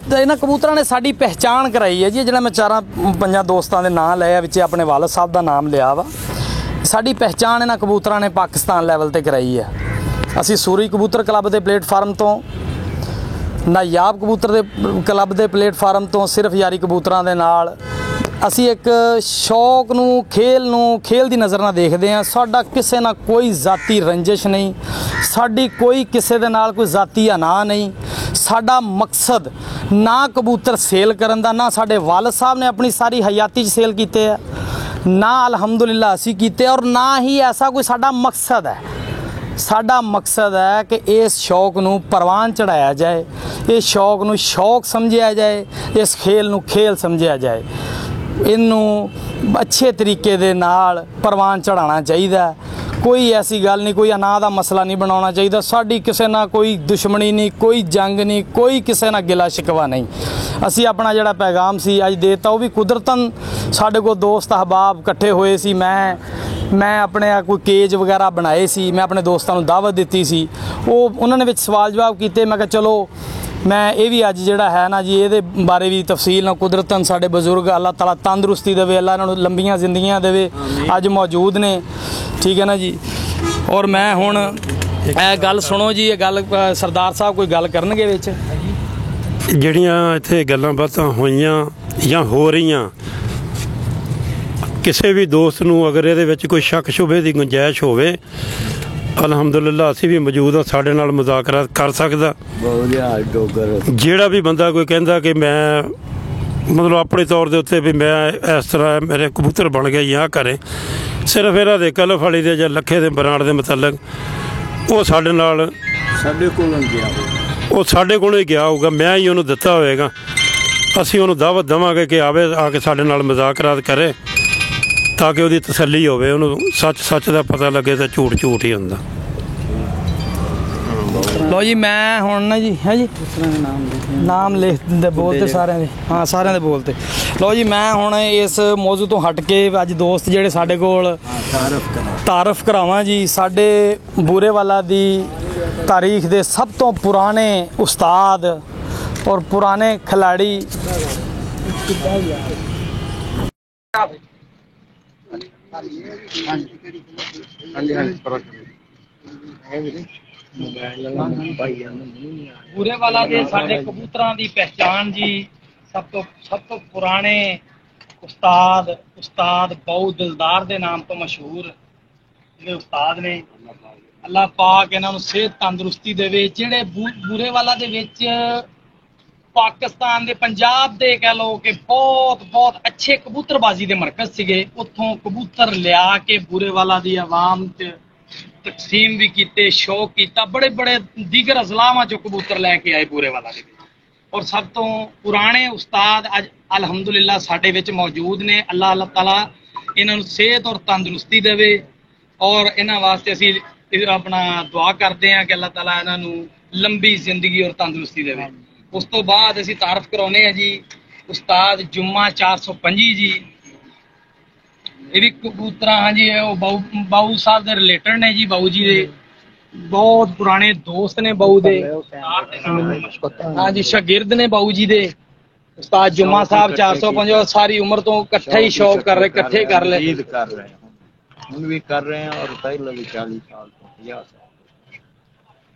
ਕਬੂਤਰਾਂ ਨੇ ਸਾਡੀ ਪਹਿਚਾਣ ਕਰਾਈ ਹੈ ਜੀ। ਜਿਹੜਾ ਮੈਂ 4-5 ਦੋਸਤਾਂ ਦੇ ਨਾਂ ਲਏ ਆ, ਵਿੱਚ ਆਪਣੇ ਵਾਲਦ ਸਾਹਿਬ ਦਾ ਨਾਮ ਲਿਆ ਵਾ। ਸਾਡੀ ਪਹਿਚਾਣ ਇਹਨਾਂ ਕਬੂਤਰਾਂ ਨੇ ਪਾਕਿਸਤਾਨ ਲੈਵਲ ਤੇ ਕਰਾਈ ਹੈ। ਅਸੀਂ ਸੂਰੀ ਕਬੂਤਰ ਕਲੱਬ ਦੇ ਪਲੇਟਫਾਰਮ ਤੋਂ, ਨਾਯਾਬ ਕਬੂਤਰ ਦੇ ਕਲੱਬ ਦੇ ਪਲੇਟਫਾਰਮ ਤੋਂ ਸਿਰਫ ਯਾਰੀ ਕਬੂਤਰਾਂ ਦੇ ਨਾਲ ਅਸੀਂ ਇੱਕ ਸ਼ੌਕ ਨੂੰ ਖੇਲ ਦੀ ਨਜ਼ਰ ਨਾਲ ਦੇਖਦੇ ਹਾਂ। ਸਾਡਾ ਕਿਸੇ ਨਾਲ ਕੋਈ ਜ਼ਾਤੀ ਰੰਜਿਸ਼ ਨਹੀਂ, ਸਾਡੀ ਕੋਈ ਕਿਸੇ ਦੇ ਨਾਲ ਕੋਈ ਜ਼ਾਤੀ ਅਨਾਹ ਨਹੀਂ। ਸਾਡਾ ਮਕਸਦ ਨਾ ਕਬੂਤਰ ਸੇਲ ਕਰਨ ਦਾ, ਨਾ ਸਾਡੇ ਵਾਲਦ ਸਾਹਿਬ ਨੇ ਆਪਣੀ ਸਾਰੀ ਹਯਾਤੀ 'ਚ ਸੇਲ ਕੀਤੇ ਆ, ਨਾ ਅਲਹਮਦੁਲਿਲਾ ਅਸੀਂ ਕੀਤੇ, ਔਰ ਨਾ ਹੀ ਐਸਾ ਕੋਈ ਸਾਡਾ ਮਕਸਦ ਹੈ। ਸਾਡਾ ਮਕਸਦ ਹੈ ਕਿ ਇਸ ਸ਼ੌਕ ਨੂੰ ਪ੍ਰਵਾਨ ਚੜਾਇਆ ਜਾਏ, ਇਸ ਸ਼ੌਕ ਨੂੰ ਸ਼ੌਕ ਸਮਝਿਆ ਜਾਏ, ਇਸ ਖੇਲ ਨੂੰ ਖੇਲ ਸਮਝਿਆ ਜਾਏ। ਇਹਨੂੰ ਅੱਛੇ ਤਰੀਕੇ ਦੇ ਨਾਲ ਪ੍ਰਵਾਨ ਚੜਾਉਣਾ ਚਾਹੀਦਾ। ਕੋਈ ਐਸੀ ਗੱਲ ਨਹੀਂ, ਕੋਈ ਅਨਾਹ ਦਾ ਮਸਲਾ ਨਹੀਂ ਬਣਾਉਣਾ ਚਾਹੀਦਾ। ਸਾਡੀ ਕਿਸੇ ਨਾਲ ਕੋਈ ਦੁਸ਼ਮਣੀ ਨਹੀਂ, ਕੋਈ ਜੰਗ ਨਹੀਂ, ਕੋਈ ਕਿਸੇ ਨਾਲ ਗਿਲਾ ਸ਼ਿਕਵਾ ਨਹੀਂ। ਅਸੀਂ ਆਪਣਾ ਜਿਹੜਾ ਪੈਗਾਮ ਸੀ ਅੱਜ ਦੇਤਾ, ਉਹ ਵੀ ਕੁਦਰਤਨ ਸਾਡੇ ਕੋਲ ਦੋਸਤ ਅਹਬਾਬ ਇਕੱਠੇ ਹੋਏ ਸੀ। ਮੈਂ ਆਪਣੇ ਕੋਈ ਕੇਜ ਵਗੈਰਾ ਬਣਾਏ ਸੀ, ਮੈਂ ਆਪਣੇ ਦੋਸਤਾਂ ਨੂੰ ਦਾਵਤ ਦਿੱਤੀ ਸੀ, ਉਹਨਾਂ ਨੇ ਵਿੱਚ ਸਵਾਲ ਜਵਾਬ ਕੀਤੇ। ਮੈਂ ਕਿਹਾ ਚਲੋ ਮੈਂ ਇਹ ਵੀ ਅੱਜ ਜਿਹੜਾ ਹੈ ਨਾ ਜੀ, ਇਹਦੇ ਬਾਰੇ ਵੀ ਤਫਸੀਲ ਨਾਲ ਕੁਦਰਤਨ ਸਾਡੇ ਬਜ਼ੁਰਗ ਅੱਲਾਹ ਤਾਲਾ ਤੰਦਰੁਸਤੀ ਦੇਵੇ, ਅੱਲਾਹ ਇਹਨਾਂ ਨੂੰ ਲੰਬੀਆਂ ਜ਼ਿੰਦਗੀਆਂ ਦੇਵੇ, ਅੱਜ ਮੌਜੂਦ ਨੇ। ਠੀਕ ਹੈ ਨਾ ਜੀ। ਔਰ ਮੈਂ ਹੁਣ ਇਹ ਗੱਲ ਸੁਣੋ ਜੀ, ਇਹ ਗੱਲ ਸਰਦਾਰ ਸਾਹਿਬ ਕੋਈ ਗੱਲ ਕਰਨਗੇ ਵਿੱਚ। ਜਿਹੜੀਆਂ ਇੱਥੇ ਗੱਲਾਂ ਬਾਤਾਂ ਹੋਈਆਂ ਜਾਂ ਹੋ ਰਹੀਆਂ, ਕਿਸੇ ਵੀ ਦੋਸਤ ਨੂੰ ਅਗਰ ਇਹਦੇ ਵਿੱਚ ਕੋਈ ਸ਼ੱਕ ਸ਼ੁਬੇ ਦੀ ਗੁੰਜਾਇਸ਼ ਹੋਵੇ, ਅਲਹਮਦੁਲਿਲਾ ਅਸੀਂ ਵੀ ਮੌਜੂਦ ਹਾਂ, ਸਾਡੇ ਨਾਲ ਮੁਜ਼ਾਕਰਾ ਕਰ ਸਕਦਾ। ਜਿਹੜਾ ਵੀ ਬੰਦਾ ਕੋਈ ਕਹਿੰਦਾ ਕਿ ਮੈਂ ਮਤਲਬ ਆਪਣੇ ਤੌਰ ਦੇ ਉੱਤੇ ਵੀ ਮੈਂ ਇਸ ਤਰ੍ਹਾਂ ਮੇਰੇ ਕਬੂਤਰ ਬਣ ਗਏ ਜਾਂ ਕਰੇ, ਸਿਰਫ ਇਹਨਾਂ ਦੇ ਕਲਫ ਵਾਲੀ ਦੇ ਜਾਂ ਲੱਖੇ ਦੇ ਬਰਾੜ ਦੇ ਮੁਤਲਕ ਉਹ ਸਾਡੇ ਕੋਲੋਂ ਹੀ ਗਿਆ ਹੋਊਗਾ, ਮੈਂ ਹੀ ਉਹਨੂੰ ਦਿੱਤਾ ਹੋਵੇਗਾ। ਅਸੀਂ ਉਹਨੂੰ ਦਾਵਤ ਦੇਵਾਂਗੇ ਕਿ ਆਵੇ, ਆ ਕੇ ਸਾਡੇ ਨਾਲ ਮੁਜ਼ਾਕਰਾਤ ਕਰੇ, ਤਾਂ ਕਿ ਉਹਦੀ ਤਸੱਲੀ ਹੋਵੇ, ਉਹਨੂੰ ਸੱਚ ਦਾ ਪਤਾ ਲੱਗੇ ਤਾਂ ਝੂਠ ਹੀ ਹੁੰਦਾ। ਲਓ ਜੀ, ਮੈਂ ਹੁਣ ਨਾ ਜੀ ਹੈ ਜੀ ਨਾਮ ਲਿਖ ਦਿੰਦੇ ਬੋਲਤੇ ਸਾਰਿਆਂ ਦੇ, ਹਾਂ ਸਾਰਿਆਂ ਦੇ ਬੋਲਤੇ। ਲਓ ਜੀ, ਮੈਂ ਹੁਣ ਇਸ ਮੌਜੂ ਤੋਂ ਹਟ ਕੇ ਅੱਜ ਦੋਸਤ ਜਿਹੜੇ ਸਾਡੇ ਕੋਲ ਤਾਰਫ ਕਰਾਵਾਂ ਜੀ, ਸਾਡੇ ਬੂਰੇਵਾਲਾ ਦੀ ਤਾਰੀਖ ਦੇ ਸਭ ਤੋਂ ਪੁਰਾਣੇ ਉਸਤਾਦ ਔਰ ਪੁਰਾਣੇ ਖਿਲਾੜੀ ਬੂਰੇਵਾਲਾ ਦੇ ਸਾਡੇ ਕਬੂਤਰਾਂ ਦੀ ਪਹਿਚਾਣ ਜੀ, ਸਭ ਤੋਂ ਪੁਰਾਣੇ ਉਸਤਾਦ ਬਹੁਤ ਦਿਲਦਾਰ ਦੇ ਨਾਮ ਤੋਂ ਮਸ਼ਹੂਰ ਜਿਹੜੇ ਉਸਤਾਦ ਨੇ, ਅੱਲਾਹ ਪਾਕ ਇਹਨਾਂ ਨੂੰ ਸਿਹਤ ਤੰਦਰੁਸਤੀ ਦੇਵੇ। ਜਿਹੜੇ ਬੂਰੇਵਾਲਾ ਦੇ ਵਿੱਚ ਪਾਕਿਸਤਾਨ ਦੇ ਪੰਜਾਬ ਦੇ ਕਹਿ ਲਓ ਕਿ ਬਹੁਤ ਅੱਛੇ ਕਬੂਤਰਬਾਜ਼ੀ ਦੇ ਮਰਕਜ਼ ਸੀਗੇ। ਉੱਥੋਂ ਕਬੂਤਰ ਲਿਆ ਕੇ ਬੂਰੇਵਾਲਾ ਦੀ ਆਵਾਮ 'ਚ ਤਕਸੀਮ ਵੀ ਕੀਤੇ, ਸ਼ੌਕ ਕੀਤਾ। ਬੜੇ ਦੀਗਰ ਅਜ਼ਲਾਵਾਂ 'ਚੋਂ ਕਬੂਤਰ ਲੈ ਕੇ ਆਏ ਬੂਰੇਵਾਲਾ ਦੇ ਵਿੱਚ। ਔਰ ਸਭ ਤੋਂ ਪੁਰਾਣੇ ਉਸਤਾਦ ਅੱਜ ਅਲਹਮਦੁਲਿਲਾ ਸਾਡੇ ਵਿੱਚ ਮੌਜੂਦ ਨੇ। ਅੱਲਾਹ ਤਾਲਾ ਇਹਨਾਂ ਨੂੰ ਸਿਹਤ ਔਰ ਤੰਦਰੁਸਤੀ ਦੇਵੇ ਔਰ ਇਹਨਾਂ ਵਾਸਤੇ ਅਸੀਂ ਆਪਣਾ ਦੁਆ ਕਰਦੇ ਹਾਂ ਕਿ ਅੱਲਾਹ ਤਾਲਾ ਇਹਨਾਂ ਨੂੰ ਲੰਬੀ ਜ਼ਿੰਦਗੀ ਔਰ ਤੰਦਰੁਸਤੀ ਦੇਵੇ। ਉਸ ਤੋਂ ਬਾਅਦ ਅਸੀਂ ਤਾਰਫ ਕਰਾਉਂਦੇ ਹਾਂ ਜੀ ਉਸਤਾਦ ਜੁਮਾ 425 ਜੀ। ਇਹ ਵੀ ਕਬੂਤਰਾਂ ਹਾਂਜੀ ਉਹ ਬਾਊ ਸਾਹਿਬ ਦੇ ਰਿਲੇਟਡ ਨੇ ਜੀ। ਬਾਊ ਜੀ ਦੇ ਬਹੁਤ ਪੁਰਾਣੇ ਦੋਸਤ ਨੇ ਬਾਊ ਦੇ, ਹਾਂਜੀ ਸ਼ਾਗਿਰਦ ਨੇ ਬਾਊ ਜੀ ਦੇ। ਉਸਤਾਦ ਜੁਮਾ ਸਾਹਿਬ 405 ਸਾਰੀ ਉਮਰ ਤੋਂ ਇਕੱਠੇ ਹੀ ਸ਼ੌਕ ਕਰ ਰਹੇ, ਇਕੱਠੇ ਕਰ ਲਏ ਹੁਣ ਵੀ ਕਰ ਰਹੇ ਹਾਂ ਔਰ ਪਹਿਲਾਂ ਵੀ 40 ਸਾਲ ਤੋਂ 50 ਸਾਲ।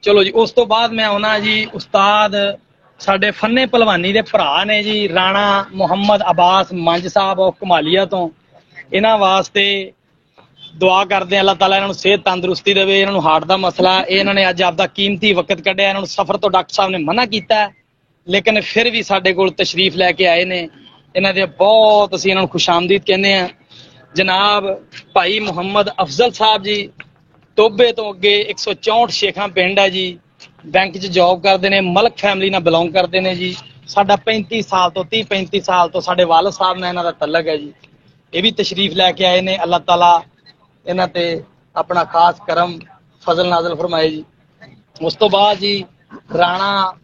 ਚਲੋ ਜੀ ਉਸ ਤੋਂ ਬਾਅਦ ਮੈਂ ਆਉਣਾ ਜੀ ਉਸਤਾਦ ਸਾਡੇ ਫੰਨੇ ਭਲਵਾਨੀ ਦੇ ਭਰਾ ਨੇ ਜੀ ਰਾਣਾ ਮੁਹੰਮਦ ਅਬਾਸ ਮੰਜ ਸਾਹਿਬ ਉਹ ਕਮਾਲੀਆ ਤੋਂ। ਇਹਨਾਂ ਵਾਸਤੇ ਦੁਆ ਕਰਦੇ ਹਾਂ ਅੱਲਾਹ ਤਾਲਾ ਇਹਨਾਂ ਨੂੰ ਸਿਹਤ ਤੰਦਰੁਸਤੀ ਦੇਵੇ। ਇਹਨਾਂ ਨੂੰ ਹਾਰਟ ਦਾ ਮਸਲਾ, ਇਹਨਾਂ ਨੇ ਅੱਜ ਆਪਦਾ ਕੀਮਤੀ ਵਕਤ ਕੱਢਿਆ। ਇਹਨਾਂ ਨੂੰ ਸਫ਼ਰ ਤੋਂ ਡਾਕਟਰ ਸਾਹਿਬ ਨੇ ਮਨਾ ਕੀਤਾ ਲੇਕਿਨ ਫਿਰ ਵੀ ਸਾਡੇ ਕੋਲ ਤਸ਼ਰੀਫ ਲੈ ਕੇ ਆਏ ਨੇ। ਇਹਨਾਂ ਦੇ ਬਹੁਤ ਅਸੀਂ ਇਹਨਾਂ ਨੂੰ ਖੁਸ਼ਾਮਦੀਦ ਕਹਿੰਦੇ ਹਾਂ। ਜਨਾਬ ਭਾਈ ਮੁਹੰਮਦ ਅਫਜ਼ਲ ਸਾਹਿਬ ਜੀ ਟੋਬੇ ਤੋਂ ਅੱਗੇ 164 ਸ਼ੇਖਾਂ ਪਿੰਡ ਹੈ ਜੀ, ਬੈਂਕ 'ਚ ਜੌਬ ਕਰਦੇ ਨੇ, ਮਲਕ ਫੈਮਿਲੀ ਨਾਲ ਬਿਲੋਂਗ ਕਰਦੇ ਨੇ ਜੀ। ਸਾਡਾ 35 ਸਾਲ ਤੋਂ 30-35 ਸਾਲ ਤੋਂ ਸਾਡੇ ਵਾਲਦ ਸਾਹਿਬ ਨਾਲ ਇਹਨਾਂ ਦਾ ਤਲਕ ਹੈ ਜੀ। ਇਹ ਵੀ ਤਸ਼ਰੀਫ ਲੈ ਕੇ ਆਏ ਨੇ। ਅੱਲਾਹ ਤਾਲਾ ਇਹਨਾਂ ਤੇ ਆਪਣਾ ਖਾਸ ਕਰਮ ਫਜ਼ਲ ਨਾਜ਼ਲ ਫਰਮਾਏ ਜੀ। ਉਸ ਤੋਂ ਬਾਅਦ ਜੀ ਰਾਣਾ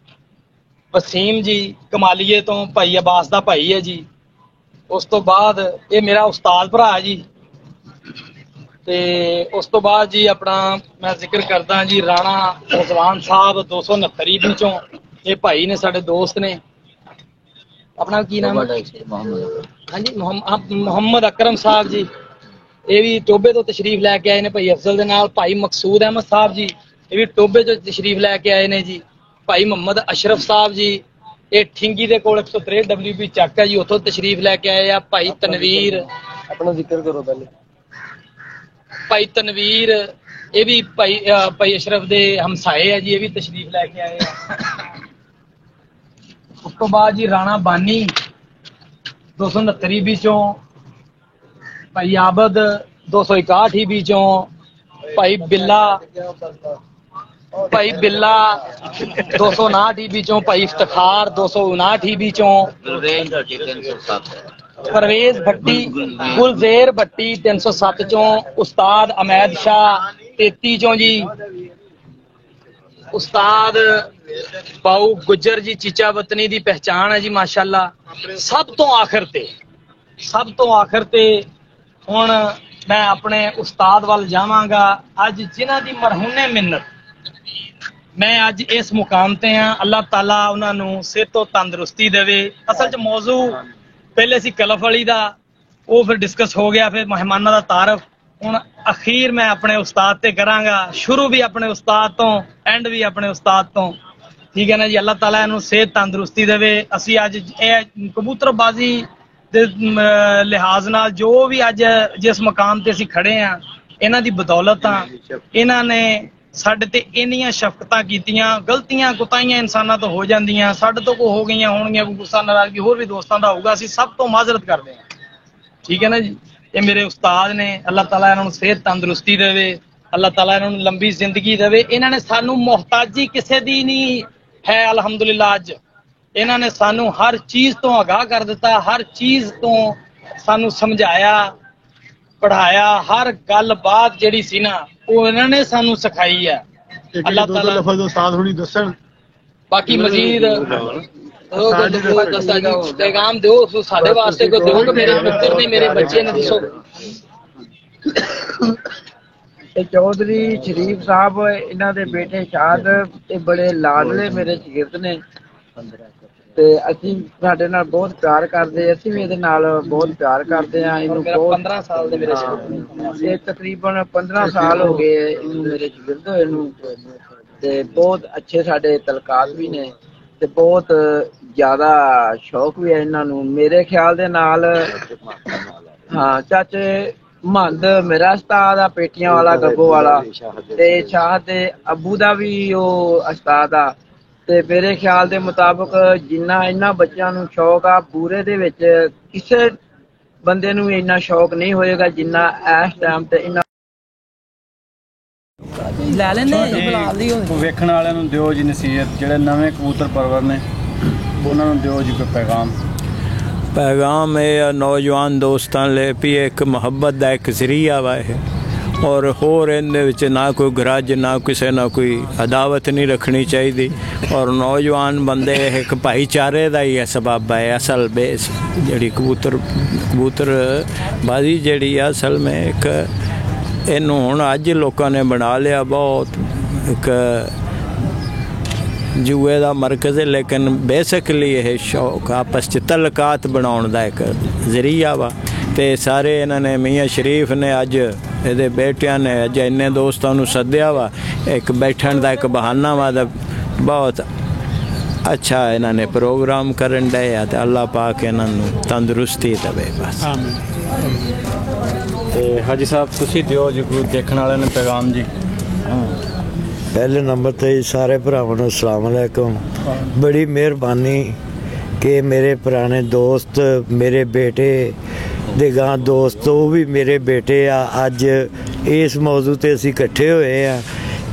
ਵਸੀਮ ਜੀ ਕਮਾਲੀਏ ਤੋਂ ਭਾਈ ਅਬਾਸ ਦਾ ਭਾਈ ਹੈ ਜੀ। ਉਸ ਤੋਂ ਬਾਅਦ ਇਹ ਮੇਰਾ ਉਸਤਾਦ ਭਰਾ ਜੀ। ਤੇ ਉਸ ਤੋਂ ਬਾਅਦ ਜੀ ਆਪਣਾ ਮੈਂ ਜ਼ਿਕਰ ਕਰਦਾ ਜੀ ਰਾਣਾ ਰਜ਼ਵਾਨ ਸਾਹਿਬ 269 ਵਿੱਚੋਂ ਇਹ ਭਾਈ ਨੇ, ਸਾਡੇ ਦੋਸਤ ਨੇ। ਆਪਣਾ ਕੀ ਨਾਮ ਹੈ? ਹਾਂਜੀ ਮੁਹੰਮਦ ਅਕਰਮ ਸਾਹਿਬ ਜੀ। ਇਹ ਵੀ ਟੋਬੇ ਤੋਂ ਤਸ਼ਰੀਫ ਲੈ ਕੇ ਆਏ ਨੇ ਭਾਈ ਅਫਜ਼ਲ ਦੇ ਨਾਲ। ਭਾਈ ਮਕਸੂਦ ਅਹਿਮਦ ਸਾਹਿਬ ਜੀ ਇਹ ਵੀ ਟੋਬੇ ਤੋਂ ਤਸ਼ਰੀਫ ਲੈ ਕੇ ਆਏ ਨੇ ਜੀ। ਭਾਈ ਮੁਹੰਮਦ ਅਸ਼ਰਫ ਸਾਹਿਬ ਜੀ ਇਹ ਠਿੰਗੀ ਦੇ ਕੋਲ 163 WP ਚੱਕ ਹੈ ਜੀ, ਉੱਥੋਂ ਤਸ਼ਰੀਫ ਲੈ ਕੇ ਆਏ ਆ। ਭਾਈ ਤਨਵੀਰ, ਆਪਣਾ ਜ਼ਿਕਰ ਕਰੋ ਪਹਿਲੇ। ਭਾਈ ਤਨਵੀਰ ਇਹ ਵੀ ਭਾਈ ਅਸ਼ਰਫ ਦੇ ਹਮਸਾਏ ਆ ਜੀ, ਇਹ ਵੀ ਤਸ਼ਰੀਫ ਲੈ ਕੇ ਆਏ ਆ। ਉਸ ਤੋਂ ਬਾਅਦ ਜੀ ਰਾਣਾ ਬਾਨੀ 269 ਵਿੱਚੋਂ, ਭਾਈ ਆਬਦ 261 ਵਿੱਚੋਂ, ਭਾਈ ਬਿੱਲਾ 259 ਵਿੱਚੋਂ, ਭਾਈ ਇਫਤਖਾਰ 259 ਵਿੱਚੋਂ, ਪਰਵੇਜ਼ ਭੱਟੀ ਗੁਲਜ਼ੇਰ ਭੱਟੀ 307 ਚੋਂ, ਉਸਤਾਦ ਅਮੈਦ ਸ਼ਾਹ 33 ਚੋਂ ਜੀ, ਉਸਤਾਦ ਬਾਊ ਗੁੱਜਰ ਜੀ ਚੀਚਾ ਵਤਨੀ ਦੀ ਪਹਿਚਾਣ ਹੈ ਜੀ ਮਾਸ਼ਾਅੱਲਾ। ਸਭ ਤੋਂ ਆਖਰ ਤੇ ਹੁਣ ਮੈਂ ਆਪਣੇ ਉਸਤਾਦ ਵੱਲ ਜਾਵਾਂਗਾ। ਅੱਜ ਜਿਨ੍ਹਾਂ ਦੀ ਮਰਹੂਨੇ ਮਿੰਨਤ ਮੈਂ ਅੱਜ ਇਸ ਮੁਕਾਮ ਤੇ ਹਾਂ, ਅੱਲਾਹ ਤਾਲਾ ਉਹਨਾਂ ਨੂੰ ਸਿਹਤ ਤੰਦਰੁਸਤੀ ਦੇਵੇ। ਅਸਲ 'ਚ ਮੌਜੂ ਪਹਿਲੇ ਸੀ ਕਲਫ ਅਲੀ ਦਾ, ਉਹ ਫਿਰ ਡਿਸਕਸ ਹੋ ਗਿਆ, ਫਿਰ ਮਹਿਮਾਨਾਂ ਦਾ ਤਾਰਫ। ਹੁਣ ਅਖੀਰ ਮੈਂ ਆਪਣੇ ਉਸਤਾਦ ਤੇ ਕਰਾਂਗਾ, ਸ਼ੁਰੂ ਵੀ ਆਪਣੇ ਉਸਤਾਦ ਤੋਂ, ਐਂਡ ਵੀ ਆਪਣੇ ਉਸਤਾਦ ਤੋਂ। ਠੀਕ ਹੈ ਨਾ ਜੀ। ਅੱਲਾਹ ਤਾਲਾ ਇਹਨੂੰ ਸਿਹਤ ਤੰਦਰੁਸਤੀ ਦੇਵੇ। ਅਸੀਂ ਅੱਜ ਇਹ ਕਬੂਤਰਬਾਜ਼ੀ ਦੇ ਲਿਹਾਜ਼ ਨਾਲ ਜੋ ਵੀ ਅੱਜ ਜਿਸ ਮੁਕਾਮ ਤੇ ਅਸੀਂ ਖੜੇ ਹਾਂ, ਇਹਨਾਂ ਦੀ ਬਦੌਲਤ ਆ। ਇਹਨਾਂ ਨੇ ਸਾਡੇ ਤੇ ਇੰਨੀਆਂ ਸ਼ਫਕਤਾਂ ਕੀਤੀਆਂ। ਗਲਤੀਆਂ ਕੁਤਾਈਆਂ ਇਨਸਾਨਾਂ ਤੋਂ ਹੋ ਜਾਂਦੀਆਂ, ਸਾਡੇ ਤੋਂ ਕੋ ਹੋ ਗਈਆਂ ਹੋਣਗੀਆਂ, ਕੋਈ ਗੁੱਸਾ ਨਾਰਾਜ਼ਗੀ ਹੋਰ ਵੀ ਦੋਸਤਾਂ ਦਾ ਹੋਊਗਾ, ਅਸੀਂ ਸਭ ਤੋਂ ਮਾਜ਼ਰਤ ਕਰਦੇ ਹਾਂ। ਠੀਕ ਹੈ ਨਾ ਜੀ। ਇਹ ਮੇਰੇ ਉਸਤਾਦ ਨੇ, ਅੱਲਾਹ ਤਾਲਾ ਇਹਨਾਂ ਨੂੰ ਸਿਹਤ ਤੰਦਰੁਸਤੀ ਦੇਵੇ, ਅੱਲਾਹ ਤਾਲਾ ਇਹਨਾਂ ਨੂੰ ਲੰਬੀ ਜ਼ਿੰਦਗੀ ਦੇਵੇ। ਇਹਨਾਂ ਨੇ ਸਾਨੂੰ ਮੁਹਤਾਜੀ ਕਿਸੇ ਦੀ ਨਹੀਂ ਹੈ ਅਲਹਮਦੁਲਿਲਾ। ਅੱਜ ਇਹਨਾਂ ਨੇ ਸਾਨੂੰ ਹਰ ਚੀਜ਼ ਤੋਂ ਆਗਾਹ ਕਰ ਦਿੱਤਾ, ਹਰ ਚੀਜ਼ ਤੋਂ ਸਾਨੂੰ ਸਮਝਾਇਆ, ਪੜ੍ਹਾਇਆ। ਹਰ ਗੱਲ ਬਾਤ ਜਿਹੜੀ ਸੀ ਨਾ ਉਹ ਇਹਨਾਂ ਨੇ ਸਾਨੂੰ ਸਿਖਾਈ ਹੈ। ਅੱਲਾਹ ਤਾਲਾ ਲਫ਼ਜ਼ ਉਸਤਾਦ ਹੁਣੀ ਦੱਸਣ, ਬਾਕੀ ਮਜ਼ੀਦ ਪੈਗਾਮ ਦਿਓ ਸਾਡੇ ਵਾਸਤੇ, ਕੋਈ ਦਿਓ ਕਿ ਮੇਰੇ ਪੁੱਤਰ ਨੇ, ਮੇਰੇ ਬੱਚੇ ਨੇ। ਦੱਸੋ। ਇਹ ਚੌਧਰੀ ਸ਼ਰੀਫ ਸਾਹਿਬ ਇਹਨਾਂ ਦੇ ਬੇਟੇ ਸ਼ਾਦ ਇਹ ਬੜੇ ਲਾਡਲੇ ਮੇਰੇ ਸ਼ਾਗਿਰਦ ਨੇ ਤੇ ਅਸੀਂ ਸਾਡੇ ਨਾਲ ਬਹੁਤ ਪਿਆਰ ਕਰਦੇ। ਅਸੀਂ ਵੀ ਇਹਦੇ ਨਾਲ ਬਹੁਤ ਪਿਆਰ ਕਰਦੇ ਹਾਂ। ਇਹਨੂੰ 15 ਸਾਲ ਦੇ ਮੇਰੇ ਸ਼ਾਗਿਰਦ, ਇਹ ਤਕਰੀਬਨ 15 ਸਾਲ ਹੋ ਗਏ ਇਹਨੂੰ ਮੇਰੇ ਸ਼ਾਗਿਰਦ ਹੋਏ ਨੂੰ, ਤੇ ਬਹੁਤ ਅੱਛੇ ਸਾਡੇ ਤਲਕਾਤ ਵੀ ਨੇ ਤੇ ਬਹੁਤ ਜ਼ਿਆਦਾ ਸ਼ੌਕ ਵੀ ਹੈ ਇਹਨਾਂ ਨੂੰ ਮੇਰੇ ਖਿਆਲ ਦੇ ਨਾਲ। ਹਾਂ ਚਾਚੇ ਮਹੰਦ ਮੇਰਾ ਉਸਤਾਦ ਆ, ਪੇਟੀਆਂ ਵਾਲਾ ਗੱਗੋ ਵਾਲਾ, ਤੇ ਸ਼ਾਹ ਦੇ ਅੱਬੂ ਦਾ ਵੀ ਉਹ ਉਸਤਾਦ ਆ। ਤੇ ਮੇਰੇ ਖਿਆਲ ਦੇ ਮੁਤਾਬਕ ਜਿੰਨਾ ਇਹਨਾਂ ਬੱਚਿਆਂ ਨੂੰ ਸ਼ੌਕ ਆ, ਪੂਰੇ ਦੇ ਵਿੱਚ ਕਿਸੇ ਬੰਦੇ ਨੂੰ ਇੰਨਾ ਸ਼ੌਕ ਨਹੀਂ ਹੋਏਗਾ ਜਿੰਨਾ ਇਸ ਟਾਈਮ ਤੇ ਇਹਨਾਂ ਲੈ ਲੈਣੇ। ਵੇਖਣ ਵਾਲਿਆਂ ਨੂੰ ਦਿਓ ਜੀ ਨਸੀਹਤ, ਜਿਹੜੇ ਨਵੇਂ ਕਬੂਤਰ ਪਰਵਰ ਨੇ ਉਹਨਾਂ ਨੂੰ ਦਿਓ ਜੀ ਕੋਈ ਪੈਗਾਮ। पैगाम है नौजवान दोस्तों ले भी एक मुहब्बत का एक जरिया वा है और होर इहदे ना कोई गरज ना किसी ना कोई अदावत नहीं रखनी चाहिए और नौजवान बंदे एक भाईचारे का ही सबब है। असल बेस जी कबूतर बाजी जी असल में एक इनू हुण अज लोगों ने बना लिया बहुत एक जुए का मरकज़ है, लेकिन बेसिकली यह शौक आपस च तलकात बनाने का एक जरिया वा। तो सारे इन्होंने मियाँ शरीफ ने अज ये बेटिया ने अज इन्ने दोस्तों को सद्या वा, एक बैठन का एक बहाना वा। बहुत अच्छा इन्होंने प्रोग्राम करन डे आ ते अल्लाह पाक इन्हों तंदुरुस्ती देवे बस। हाजी साहब तुसी दिओ जी देखने वाले ने पैगाम जी। पहले नंबर तो सारे भरावां नूं अस्सलाम वालेकुम। बड़ी मेहरबानी कि मेरे पुराने दोस्त मेरे बेटे दे गां दोस्त वो भी मेरे बेटे आ अज इस मौजू ते असीं इकट्ठे होए आ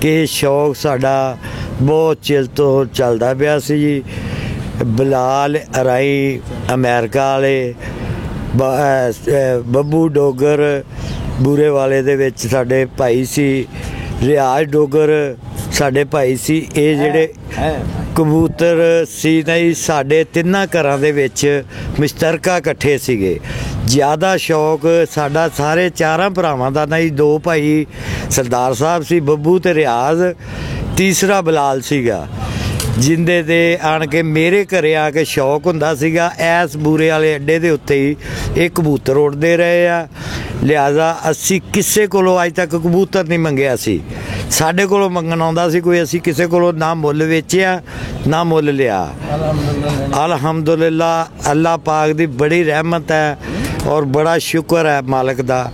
कि शौक साडा बहुत चिर तो चलदा पिया सी जी। बिलाल अराई अमेरिका वाले बब्बू डोगर बूरे वाले दे विच साडे भाई सी, रियाज डोगर साडे भाई सी। ये जिहड़े कबूतर सी नहीं साडे तिन्ना घरां दे विच मुश्तरका इकट्ठे सीगे। ज़्यादा शौक साडा सारे चारां भरावां दा नहीं, दो भाई सरदार साहब सी बब्बू ते रियाज, तीसरा बिलाल सीगा जिंदे दे आण के मेरे घरे आके शौक हुंदा सीगा। ऐस बूरे वाले अड्डे दे उत्ते ही ये कबूतर उड़दे रहे आ, लिहाजा असी किसी कोलों अज तक कबूतर नहीं मंगया सी। साडे कोलों मंगण आउंदा सी कोई, असी किसी कोलों ना मुल वेचिया ना मुल लिया। अल्हम्दुलिल्लाह अल्लाह पाक दी बड़ी रहमत है और बड़ा शुक्र है मालिक दा।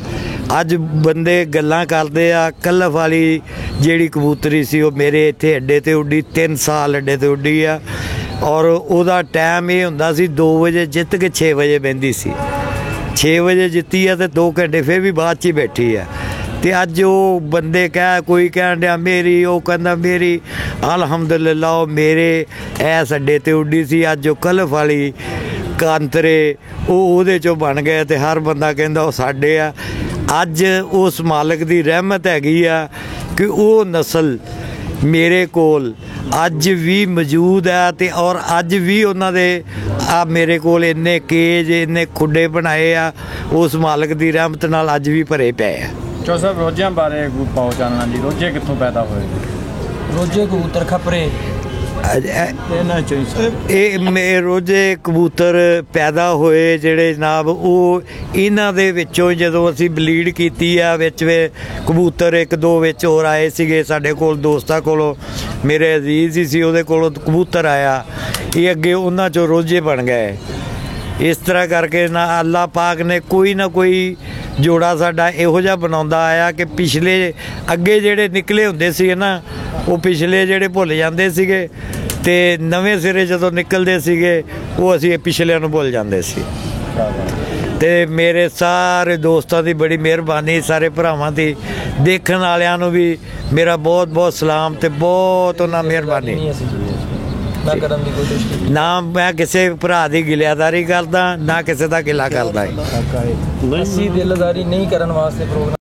अज बंदे गल्लां करदे आ कलफ वाली जिहड़ी कबूतरी सी वो मेरे इत्थे अड्डे ते उड्डी 3 साल अड्डे ते उड्डी आ और उहदा टाइम ये हुंदा सी 2 बजे जित के 6 बजे बहिंदी सी। 6 बजे जित्ती है तो 2 घंटे फिर भी बाद च ही बैठी है। तो अज वो बंदे कोई कहन दिया मेरी, वो कहंदा मेरी। अल्हम्दुलिल्लाह मेरे ऐस अड्डे ते उड्डी सी। अज वो कलफ वाली कांतरे वो चो बन गए तो हर बंदा कहंदा वो साडे आ। अज उस मालिक दी रहमत हैगी आ कि वो नस्ल मेरे कोल अज भी मौजूद है ते और अज भी उन्हां दे मेरे कोल इन्ने केज इन्ने खुडे बनाए आ उस मालिक दी रहमत नाल अज भी भरे पे आ। चो साहब रोजियां बारे पाओ चानना जी, रोजे कित्थों पैदा होए? रोजे कबूतर खपरे ये रोजे कबूतर पैदा होए जेड़े जनाब वो इन्हां दे विचों जदों असीं ब्लीड कीती आ विच वे कबूतर एक दो विच होर आए सीगे साडे कोल दोस्तां कोलों, मेरे अजीज ही सी उहदे कोलों कबूतर आया, ये अगे उन्हां चों रोजे बन गए। इस तरह करके ना अल्लाह पाक ने कोई ना कोई जोड़ा साडा इहो जिहा बनाउंदा आया कि पिछले अगे जेड़े निकले हुंदे सी ना वो पिछले जेड़े भुल जांदे सीगे ते नवें सिरे जदों निकलदे सीगे वो असीं पिछलिਆਂ ਨੂੰ भुल जांदे सी। ते मेरे सारे दोस्तों की बड़ी मेहरबानी, सारे भरावां दी, देखण वालियां नूं भी मेरा बहुत बहुत सलाम ते बहुत उन्हां मेहरबानी। ना मैं किसी भरा की गिलियादारी करदा ना किसी का गिला करदा। दिलदारी नहीं करन वास्ते प्रोग्राम